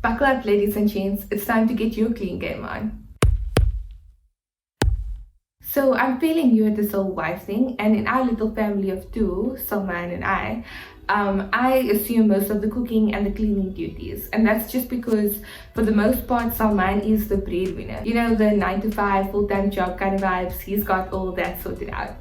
Buckle up, ladies and gents, it's time to get your clean game on. So I'm feeling new at this whole wife thing, and in our little family of two, Salmaan and I assume most of the cooking and the cleaning duties, and that's just because for the most part Salmaan is the breadwinner. You know, the 9 to 5 full-time job kind of vibes, he's got all that sorted out.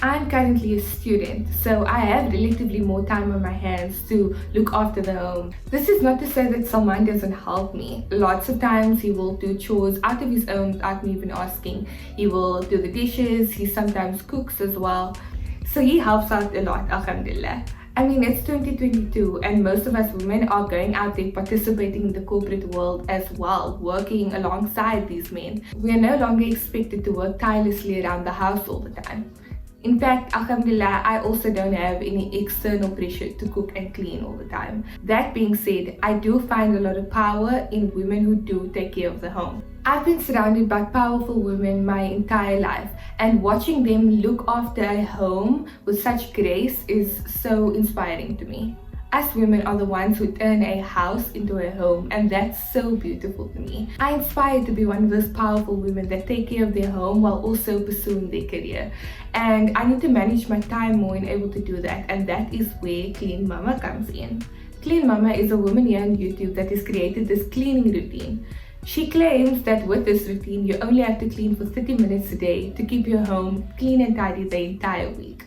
I'm currently a student, so I have relatively more time on my hands to look after the home. This is not to say that Salmaan doesn't help me. Lots of times he will do chores out of his own without me even asking. He will do the dishes, he sometimes cooks as well. So he helps out a lot, alhamdulillah. I mean, it's 2022 and most of us women are going out there participating in the corporate world as well, working alongside these men. We are no longer expected to work tirelessly around the house all the time. In fact, alhamdulillah, I also don't have any external pressure to cook and clean all the time. That being said, I do find a lot of power in women who do take care of the home. I've been surrounded by powerful women my entire life, and watching them look after a home with such grace is so inspiring to me. Us women are the ones who turn a house into a home, and that's so beautiful to me. I aspire to be one of those powerful women that take care of their home while also pursuing their career. And I need to manage my time more and able to do that, and that is where Clean Mama comes in. Clean Mama is a woman here on YouTube that has created this cleaning routine. She claims that with this routine, you only have to clean for 30 minutes a day to keep your home clean and tidy the entire week.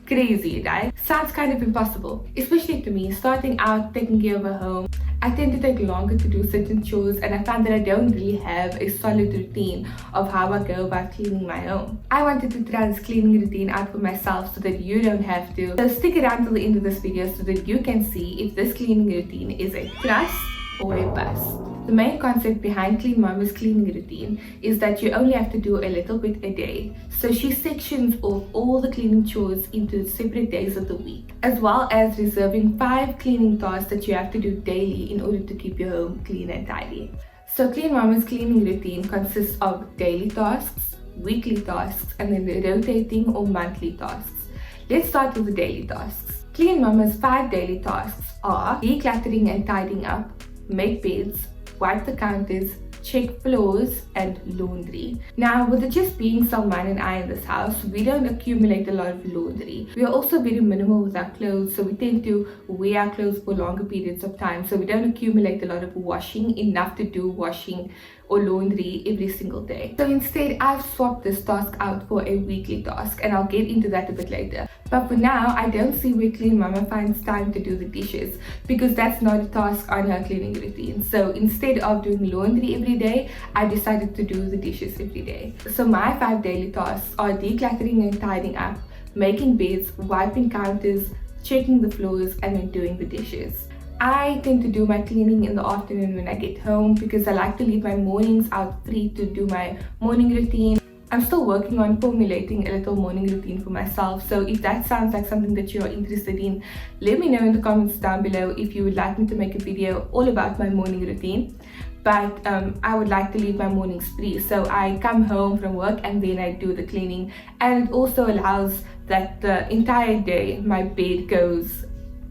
Crazy, right? Sounds kind of impossible, especially to me, starting out taking care of a home. I tend to take longer to do certain chores, and I found that I don't really have a solid routine of how I go about cleaning my home. I wanted to try this cleaning routine out for myself so that you don't have to. So stick around till the end of this video so that you can see if this cleaning routine is a trust or a bust. The main concept behind Clean Mama's cleaning routine is that you only have to do a little bit a day. So she sections off all the cleaning chores into separate days of the week, as well as reserving 5 cleaning tasks that you have to do daily in order to keep your home clean and tidy. So Clean Mama's cleaning routine consists of daily tasks, weekly tasks, and then the rotating or monthly tasks. Let's start with the daily tasks. Clean Mama's 5 daily tasks are decluttering and tidying up, make beds, wipe the counters, check floors, and laundry. Now, with it just being Salmaan and I in this house, we don't accumulate a lot of laundry. We are also very minimal with our clothes, so we tend to wear our clothes for longer periods of time, so we don't accumulate a lot of washing, enough to do washing or laundry every single day. So instead, I've swapped this task out for a weekly task, and I'll get into that a bit later. But for now, I don't see where Clean Mama finds time to do the dishes, because that's not a task on her cleaning routine. So instead of doing laundry every day, I decided to do the dishes every day. So my 5 daily tasks are decluttering and tidying up, making beds, wiping counters, checking the floors, and then doing the dishes. I tend to do my cleaning in the afternoon when I get home because I like to leave my mornings out free to do my morning routine. I'm still working on formulating a little morning routine for myself, so if that sounds like something that you're interested in, let me know in the comments down below if you would like me to make a video all about my morning routine. But I would like to leave my mornings free, so I come home from work and then I do the cleaning, and it also allows that the entire day my bed goes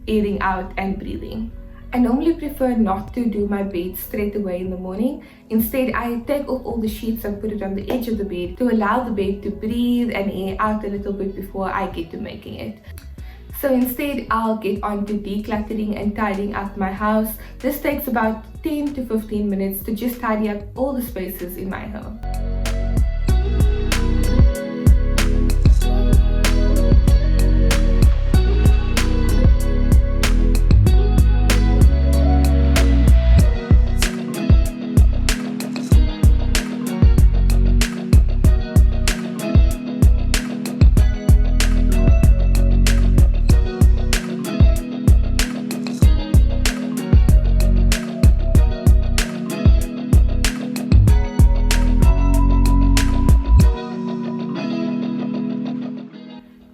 airing out and breathing. I normally prefer not to do my bed straight away in the morning. Instead, I take off all the sheets and put it on the edge of the bed to allow the bed to breathe and air out a little bit before I get to making it. So instead, I'll get on to decluttering and tidying up my house. This takes about 10 to 15 minutes to just tidy up all the spaces in my home.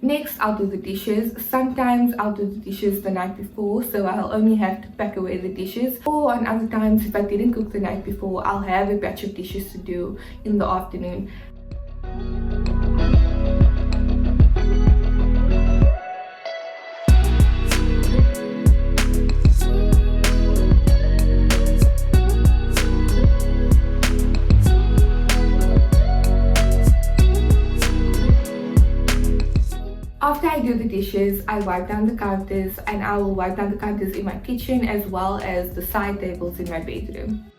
Next, I'll do the dishes. Sometimes I'll do the dishes the night before, so I'll only have to pack away the dishes. Or on other times, if I didn't cook the night before, I'll have a batch of dishes to do in the afternoon. dishes, I wipe down the counters, and I will wipe down the counters in my kitchen as well as the side tables in my bedroom.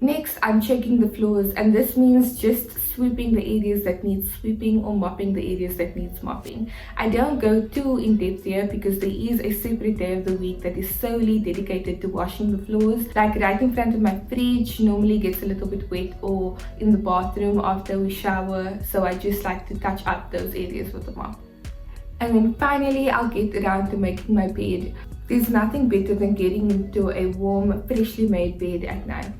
Next, I'm checking the floors, and this means just sweeping the areas that need sweeping or mopping the areas that needs mopping. I don't go too in depth here because there is a separate day of the week that is solely dedicated to washing the floors. Like right in front of my fridge normally gets a little bit wet, or in the bathroom after we shower, so I just like to touch up those areas with a mop. And then finally, I'll get around to making my bed. There's nothing better than getting into a warm, freshly made bed at night.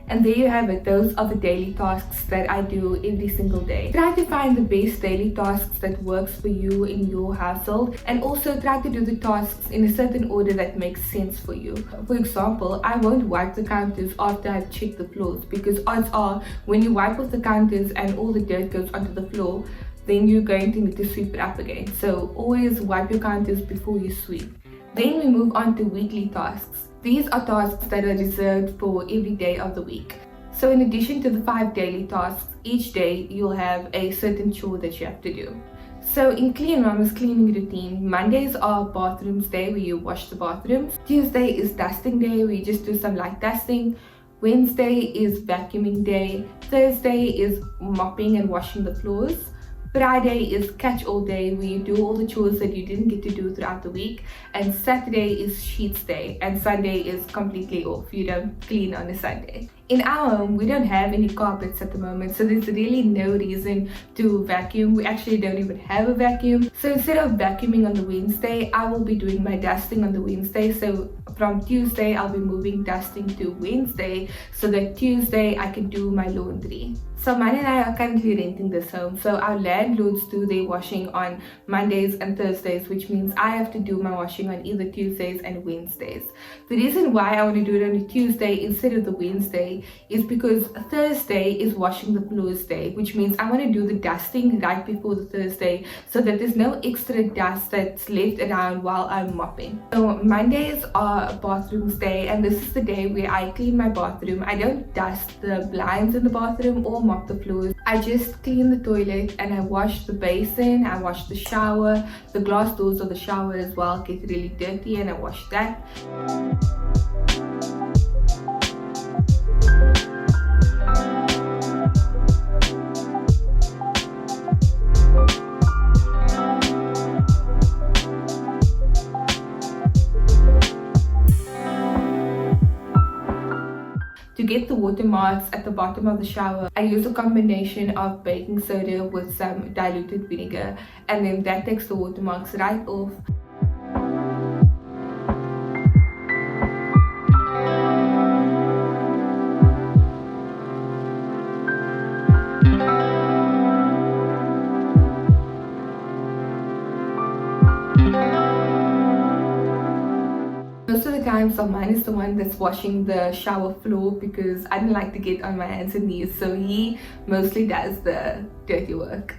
And there you have it. Those are the daily tasks that I do every single day. Try to find the best daily tasks that works for you in your household, and also try to do the tasks in a certain order that makes sense for you. For example, I won't wipe the counters after I've checked the floors, because odds are when you wipe off the counters and all the dirt goes onto the floor, then you're going to need to sweep it up again. So always wipe your counters before you sweep. Then we move on to weekly tasks. These are tasks that are reserved for every day of the week. So in addition to the 5 daily tasks, each day you'll have a certain chore that you have to do. So in Clean Mama's cleaning routine, Mondays are bathrooms day where you wash the bathrooms. Tuesday is dusting day where you just do some light dusting. Wednesday is vacuuming day. Thursday is mopping and washing the floors. Friday is catch-all day where you do all the chores that you didn't get to do throughout the week. And Saturday is sheets day, and Sunday is completely off. You don't clean on a Sunday. In our home, we don't have any carpets at the moment, so there's really no reason to vacuum. We actually don't even have a vacuum. So instead of vacuuming on the Wednesday, I will be doing my dusting on the Wednesday. So from Tuesday, I'll be moving dusting to Wednesday so that Tuesday I can do my laundry. Salmaan and I are currently renting this home, so our landlords do their washing on Mondays and Thursdays, which means I have to do my washing on either Tuesdays and Wednesdays. The reason why I want to do it on a Tuesday instead of the Wednesday is because Thursday is washing the floors day, which means I want to do the dusting right before the Thursday so that there's no extra dust that's left around while I'm mopping. So Mondays are bathrooms day, and this is the day where I clean my bathroom. I don't dust the blinds in the bathroom or mop the floors. I just clean the toilet and I wash the basin, I wash the shower, the glass doors of the shower as well get really dirty and I wash that. To get the water marks at the bottom of the shower, I use a combination of baking soda with some diluted vinegar, and then that takes the water marks right off. Most of the time, Salmaan is the one that's washing the shower floor because I don't like to get on my hands and knees, so he mostly does the dirty work.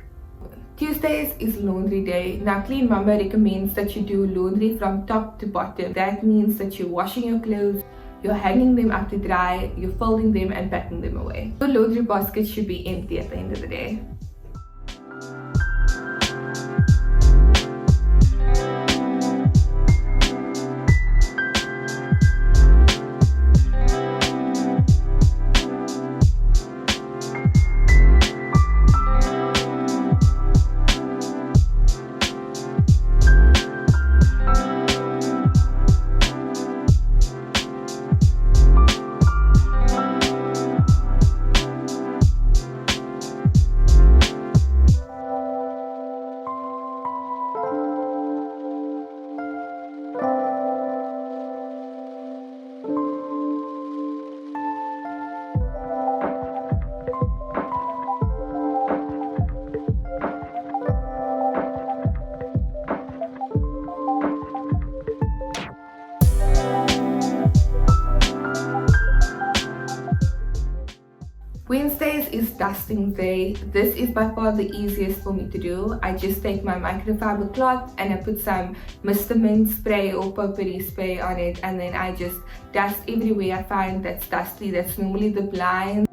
Tuesdays is laundry day. Now, Clean Mama recommends that you do laundry from top to bottom. That means that you're washing your clothes, you're hanging them up to dry, you're folding them and packing them away. Your laundry basket should be empty at the end of the day. Fridays is dusting day. This is by far the easiest for me to do. I just take my microfiber cloth and I put some Mr. Mint spray or potpourri spray on it, and then I just dust everywhere I find that's dusty. That's normally the blinds.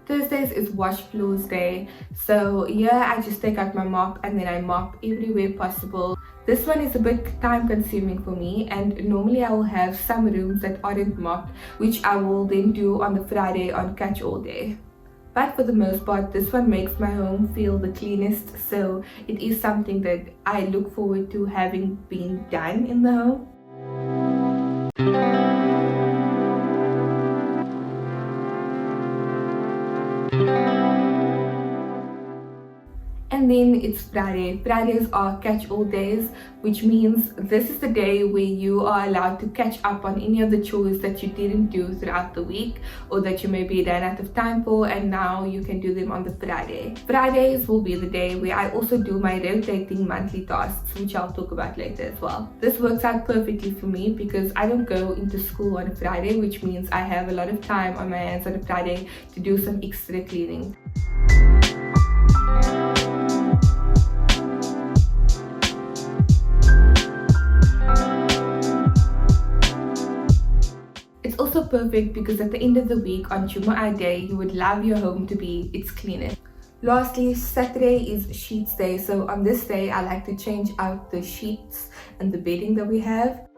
Thursdays is wash floors day, so yeah, I just take out my mop and then I mop everywhere possible. This one is a bit time consuming for me, and normally I will have some rooms that aren't mopped, which I will then do on the Friday on catch all day. But for the most part, this one makes my home feel the cleanest, so it is something that I look forward to having been done in the home. And then it's Friday. Fridays are catch all days, which means this is the day where you are allowed to catch up on any of the chores that you didn't do throughout the week, or that you maybe ran out of time for, and now you can do them on the Friday. Fridays will be the day where I also do my rotating monthly tasks, which I'll talk about later as well. This works out perfectly for me because I don't go into school on a Friday, which means I have a lot of time on my hands on a Friday to do some extra cleaning. It's also perfect because at the end of the week on Jumu'ah day, you would love your home to be its cleanest. Lastly, Saturday is sheets day, so on this day I like to change out the sheets and the bedding that we have.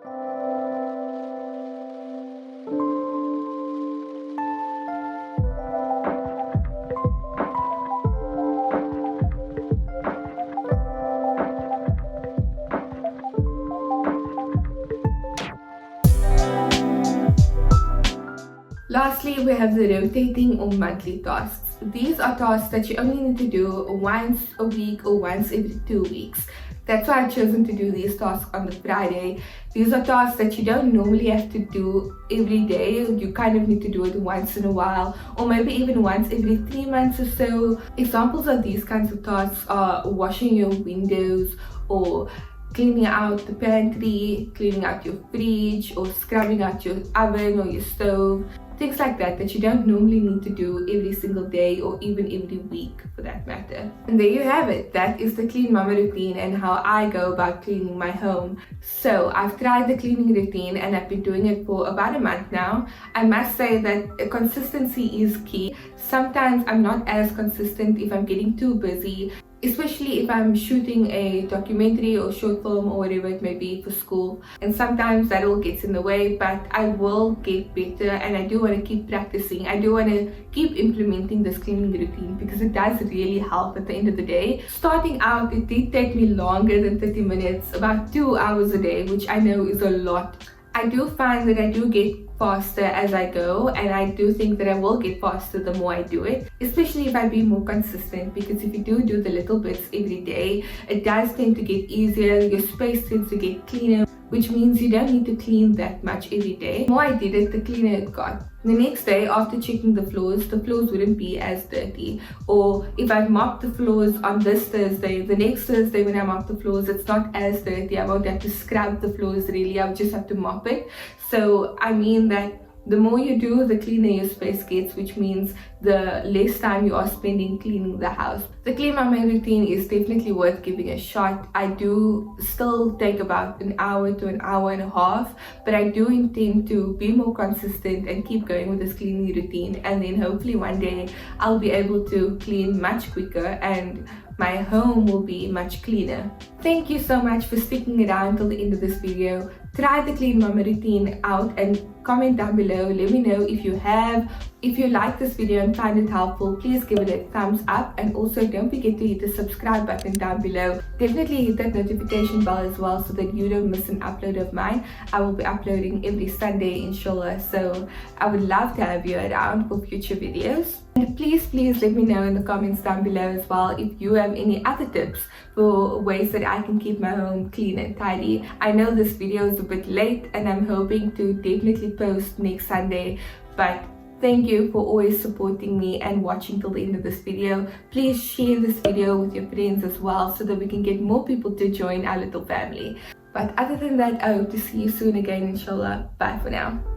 Lastly, we have the rotating or monthly tasks. These are tasks that you only need to do once a week or once every 2 weeks. That's why I've chosen to do these tasks on the Friday. These are tasks that you don't normally have to do every day. You kind of need to do it once in a while, or maybe even once every 3 months or so. Examples of these kinds of tasks are washing your windows, or cleaning out the pantry, cleaning out your fridge, or scrubbing out your oven or your stove. Things like that you don't normally need to do every single day or even every week for that matter. And there you have it. That is the Clean Mama routine and how I go about cleaning my home. So I've tried the cleaning routine and I've been doing it for about a month now. I must say that consistency is key. Sometimes I'm not as consistent if I'm getting too busy, especially if I'm shooting a documentary or short film or whatever it may be for school, and sometimes that all gets in the way, but I will get better and I do want to keep practicing. I do want to keep implementing this cleaning routine because it does really help at the end of the day. Starting out, it did take me longer than 30 minutes, about 2 hours a day, which I know is a lot. I do find that I do get faster as I go, and I do think that I will get faster the more I do it, especially if I be more consistent, because if you do the little bits every day, it does tend to get easier. Your space tends to get cleaner, which means you don't need to clean that much every day. The more I did it, the cleaner it got. The next day, after checking the floors wouldn't be as dirty. Or if I mopped the floors on this Thursday, the next Thursday when I mop the floors, it's not as dirty. I won't have to scrub the floors really, I'll just have to mop it. So I mean that the more you do, the cleaner your space gets, which means the less time you are spending cleaning the house. The Clean Mama routine is definitely worth giving a shot. I do still take about an hour to an hour and a half, but I do intend to be more consistent and keep going with this cleaning routine, and then hopefully one day I'll be able to clean much quicker and my home will be much cleaner. Thank you so much for sticking around till the end of this video. Try the Clean Mama routine out and comment down below. Let me know if you have If you like this video and find it helpful, please give it a thumbs up, and also don't forget to hit the subscribe button down below. Definitely hit that notification bell as well so that you don't miss an upload of mine. I will be uploading every Sunday, inshallah, so I would love to have you around for future videos. And please let me know in the comments down below as well if you have any other tips for ways that I can keep my home clean and tidy. I know this video is a bit late and I'm hoping to definitely post next Sunday, but thank you for always supporting me and watching till the end of this video. Please share this video with your friends as well so that we can get more people to join our little family. But other than that, I hope to see you soon again, inshallah. Bye for now.